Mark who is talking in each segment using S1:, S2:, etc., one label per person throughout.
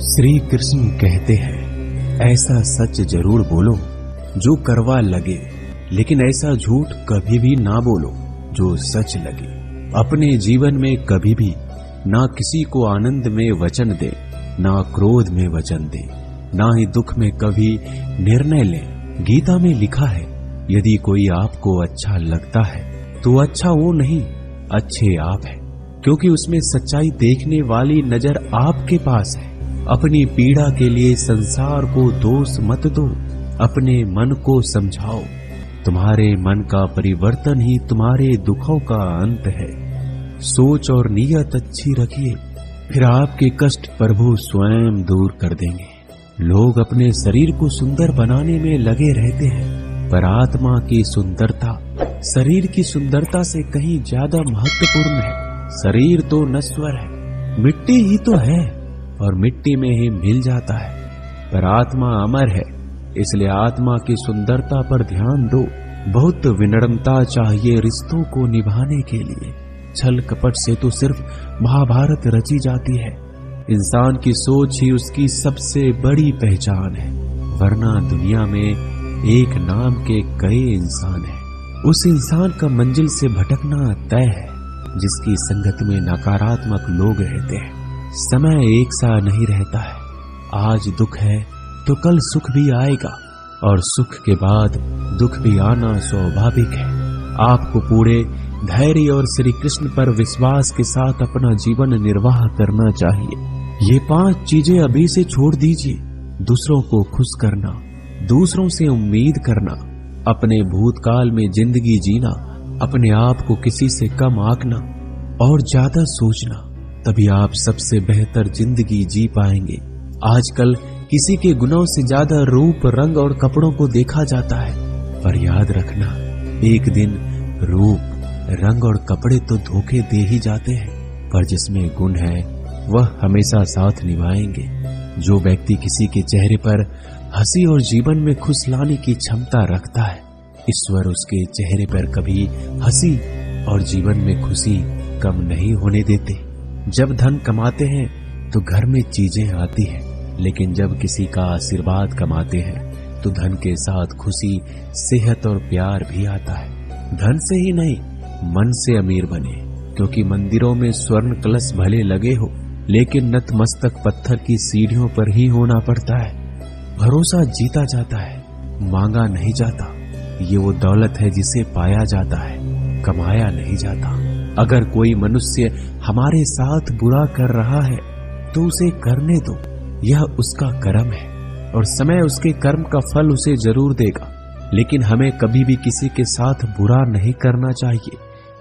S1: श्री कृष्ण कहते हैं, ऐसा सच जरूर बोलो जो करवा लगे, लेकिन ऐसा झूठ कभी भी ना बोलो जो सच लगे। अपने जीवन में कभी भी ना किसी को आनंद में वचन दे, ना क्रोध में वचन दे, ना ही दुख में कभी निर्णय ले। गीता में लिखा है, यदि कोई आपको अच्छा लगता है तो अच्छा वो नहीं, अच्छे आप हैं, क्योंकि उसमें सच्चाई देखने वाली नजर आपके पास है। अपनी पीड़ा के लिए संसार को दोष मत दो, अपने मन को समझाओ। तुम्हारे मन का परिवर्तन ही तुम्हारे दुखों का अंत है। सोच और नीयत अच्छी रखिए, फिर आपके कष्ट प्रभु स्वयं दूर कर देंगे। लोग अपने शरीर को सुंदर बनाने में लगे रहते हैं, पर आत्मा की सुंदरता शरीर की सुंदरता से कहीं ज्यादा महत्वपूर्ण है। शरीर तो नश्वर है, मिट्टी ही तो है और मिट्टी में ही मिल जाता है, पर आत्मा अमर है, इसलिए आत्मा की सुंदरता पर ध्यान दो। बहुत विनम्रता चाहिए रिश्तों को निभाने के लिए। छल कपट से तो सिर्फ महाभारत रची जाती है। इंसान की सोच ही उसकी सबसे बड़ी पहचान है, वरना दुनिया में एक नाम के कई इंसान हैं। उस इंसान का मंजिल से भटकना तय है जिसकी संगत में नकारात्मक लोग रहते हैं। समय एक सा नहीं रहता है, आज दुख है तो कल सुख भी आएगा, और सुख के बाद दुख भी आना स्वाभाविक है। आपको पूरे धैर्य और श्री कृष्ण पर विश्वास के साथ अपना जीवन निर्वाह करना चाहिए। ये 5 चीजें अभी से छोड़ दीजिए। दूसरों को खुश करना, दूसरों से उम्मीद करना, अपने भूतकाल में जिंदगी जीना, अपने आप को किसी से कम आंकना और ज्यादा सोचना, तभी आप सबसे बेहतर जिंदगी जी पाएंगे। आजकल किसी के गुणों से ज्यादा रूप, रंग और कपड़ों को देखा जाता है, पर याद रखना, एक दिन रूप, रंग और कपड़े तो धोखे दे ही जाते हैं, पर जिसमें गुण है वह हमेशा साथ निभाएंगे। जो व्यक्ति किसी के चेहरे पर हंसी और जीवन में खुश लाने की क्षमता रखता है, ईश्वर उसके चेहरे पर कभी हंसी और जीवन में खुशी कम नहीं होने देते। जब धन कमाते हैं तो घर में चीजें आती हैं, लेकिन जब किसी का आशीर्वाद कमाते हैं तो धन के साथ खुशी, सेहत और प्यार भी आता है। धन से ही नहीं, मन से अमीर बने, क्योंकि मंदिरों में स्वर्ण कलश भले लगे हो, लेकिन नतमस्तक पत्थर की सीढ़ियों पर ही होना पड़ता है। भरोसा जीता जाता है, मांगा नहीं जाता। ये वो दौलत है जिसे पाया जाता है, कमाया नहीं जाता। अगर कोई मनुष्य हमारे साथ बुरा कर रहा है तो उसे करने दो, यह उसका कर्म है और समय उसके कर्म का फल उसे जरूर देगा। लेकिन हमें कभी भी किसी के साथ बुरा नहीं करना चाहिए,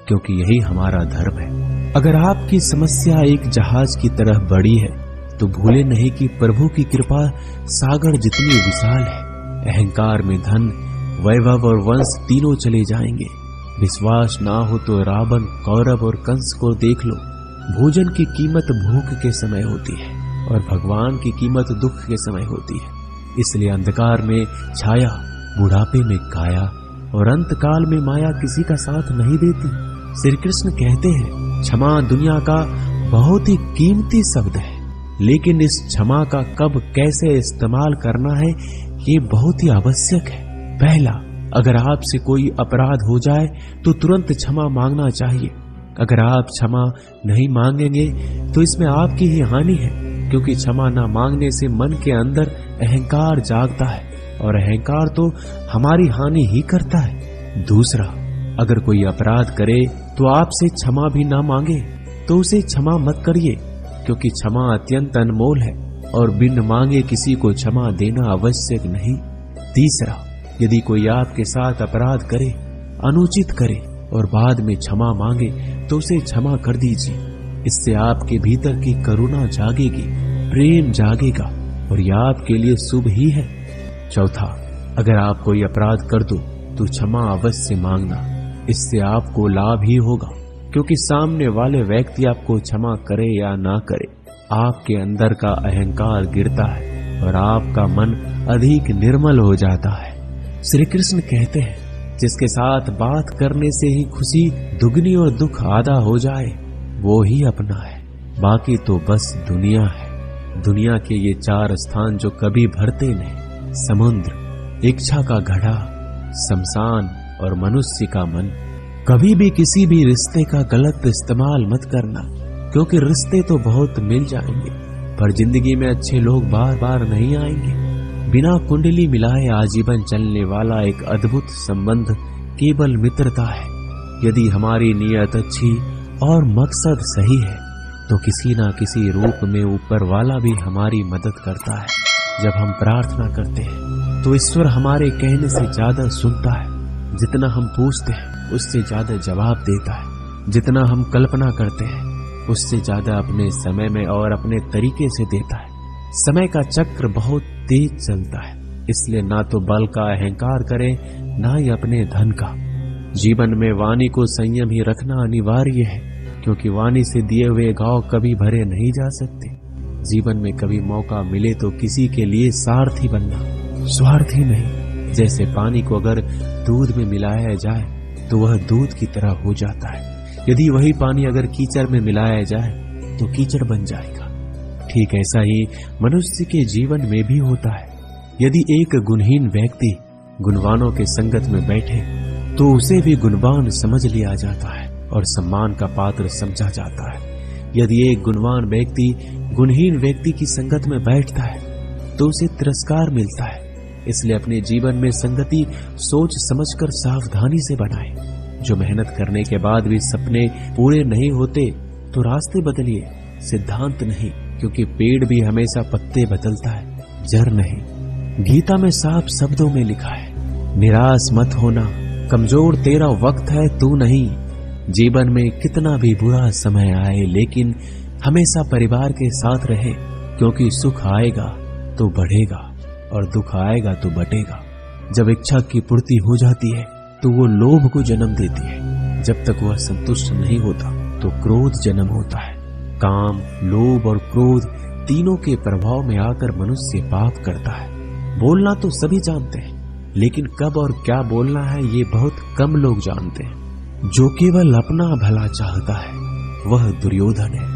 S1: क्योंकि यही हमारा धर्म है। अगर आपकी समस्या एक जहाज की तरह बड़ी है तो भूले नहीं कि प्रभु की कृपा सागर जितनी विशाल है। अहंकार में धन, वैभव और वंश तीनों चले जाएंगे। विश्वास ना हो तो रावण, कौरव और कंस को देख लो। भोजन की कीमत भूख के समय होती है और भगवान की कीमत दुख के समय होती है। इसलिए अंधकार में छाया, बुढ़ापे में काया और अंतकाल में माया किसी का साथ नहीं देती। श्री कृष्ण कहते हैं, क्षमा दुनिया का बहुत ही कीमती शब्द है, लेकिन इस क्षमा का कब कैसे इस्तेमाल करना है ये बहुत ही आवश्यक है। पहला, अगर आपसे कोई अपराध हो जाए तो तुरंत क्षमा मांगना चाहिए। अगर आप क्षमा नहीं मांगेंगे तो इसमें आपकी ही हानि है, क्योंकि क्षमा न मांगने से मन के अंदर अहंकार जागता है और अहंकार तो हमारी हानि ही करता है। दूसरा, अगर कोई अपराध करे तो आपसे क्षमा भी ना मांगे तो उसे क्षमा मत करिए, क्योंकि क्षमा अत्यंत अनमोल है और बिन मांगे किसी को क्षमा देना आवश्यक नहीं। तीसरा, यदि कोई आपके साथ अपराध करे, अनुचित करे और बाद में क्षमा मांगे तो उसे क्षमा कर दीजिए। इससे आपके भीतर की करुणा जागेगी, प्रेम जागेगा और यह आपके लिए शुभ ही है। चौथा, अगर आप कोई अपराध कर दो तो क्षमा अवश्य मांगना, इससे आपको लाभ ही होगा, क्योंकि सामने वाले व्यक्ति आपको क्षमा करे या ना करे, आपके अंदर का अहंकार गिरता है और आपका मन अधिक निर्मल हो जाता है। श्री कृष्ण कहते हैं, जिसके साथ बात करने से ही खुशी दुगनी और दुख आधा हो जाए वो ही अपना है, बाकी तो बस दुनिया है। दुनिया के ये 4 स्थान जो कभी भरते नहीं, समुद्र, इच्छा का घड़ा, शमशान और मनुष्य का मन। कभी भी किसी भी रिश्ते का गलत इस्तेमाल मत करना, क्योंकि रिश्ते तो बहुत मिल जाएंगे पर जिंदगी में अच्छे लोग बार बार नहीं आएंगे। बिना कुंडली मिलाए आजीवन चलने वाला एक अद्भुत संबंध केवल मित्रता है। यदि हमारी नीयत अच्छी और मकसद सही है तो किसी ना किसी रूप में ऊपर वाला भी हमारी मदद करता है। जब हम प्रार्थना करते हैं तो ईश्वर हमारे कहने से ज्यादा सुनता है। जितना हम पूछते हैं उससे ज्यादा जवाब देता है। जितना हम कल्पना करते हैं उससे ज्यादा अपने समय में और अपने तरीके से देता है। समय का चक्र बहुत तेज चलता है, इसलिए ना तो बल का अहंकार करें ना ही अपने धन का। जीवन में वाणी को संयम ही रखना अनिवार्य है, क्योंकि वाणी से दिए हुए घाव कभी भरे नहीं जा सकते। जीवन में कभी मौका मिले तो किसी के लिए सारथी बनना, स्वार्थी नहीं। जैसे पानी को अगर दूध में मिलाया जाए तो वह दूध की तरह हो जाता है, यदि वही पानी अगर कीचड़ में मिलाया जाए तो कीचड़ बन जाएगा। ठीक ऐसा ही मनुष्य के जीवन में भी होता है। यदि एक गुणहीन व्यक्ति गुणवानों के संगत में बैठे तो उसे भी गुणवान समझ लिया जाता है और सम्मान का पात्र समझा जाता है। यदि एक गुणवान व्यक्ति गुणहीन व्यक्ति की संगत में बैठता है तो उसे तिरस्कार मिलता है। इसलिए अपने जीवन में संगति सोच समझकर सावधानी से बनाए। जो मेहनत करने के बाद भी सपने पूरे नहीं होते तो रास्ते बदलिए, सिद्धांत नहीं, क्योंकि पेड़ भी हमेशा पत्ते बदलता है, जड़ नहीं। गीता में साफ शब्दों में लिखा है, निराश मत होना, कमजोर तेरा वक्त है तू नहीं। जीवन में कितना भी बुरा समय आए लेकिन हमेशा परिवार के साथ रहे, क्योंकि सुख आएगा तो बढ़ेगा और दुख आएगा तो बटेगा। जब इच्छा की पूर्ति हो जाती है तो वो लोभ को जन्म देती है। जब तक वह संतुष्ट नहीं होता तो क्रोध जन्म होता है। काम, लोभ और क्रोध तीनों के प्रभाव में आकर मनुष्य पाप करता है। बोलना तो सभी जानते हैं, लेकिन कब और क्या बोलना है ये बहुत कम लोग जानते हैं। जो केवल अपना भला चाहता है वह दुर्योधन है,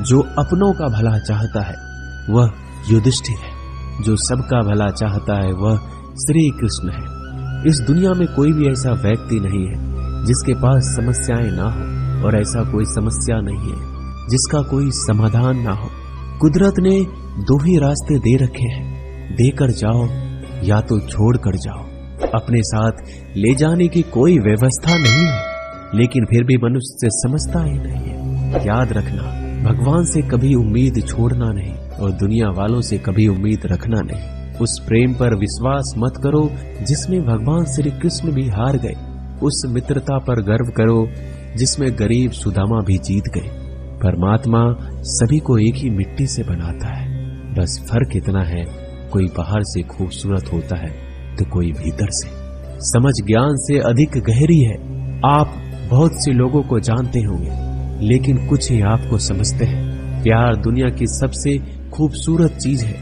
S1: जो अपनों का भला चाहता है वह युधिष्ठिर है, जो सबका भला चाहता है वह श्री कृष्ण है। इस दुनिया में कोई भी ऐसा व्यक्ति नहीं है जिसके पास समस्याएं ना हो, और ऐसा कोई समस्या नहीं है जिसका कोई समाधान ना हो। कुदरत ने 2 ही रास्ते दे रखे हैं, देकर जाओ या तो छोड़ कर जाओ। अपने साथ ले जाने की कोई व्यवस्था नहीं है, लेकिन फिर भी मनुष्य समझता ही नहीं है। याद रखना, भगवान से कभी उम्मीद छोड़ना नहीं और दुनिया वालों से कभी उम्मीद रखना नहीं। उस प्रेम पर विश्वास मत करो जिसमें भगवान श्री कृष्ण भी हार गए। उस मित्रता पर गर्व करो जिसमें गरीब सुदामा भी जीत गए। परमात्मा सभी को एक ही मिट्टी से बनाता है, बस फर्क इतना है, कोई बाहर से खूबसूरत होता है तो कोई भीतर से। समझ ज्ञान से अधिक गहरी है। आप बहुत से लोगों को जानते होंगे, लेकिन कुछ ही आपको समझते हैं। प्यार दुनिया की सबसे खूबसूरत चीज है।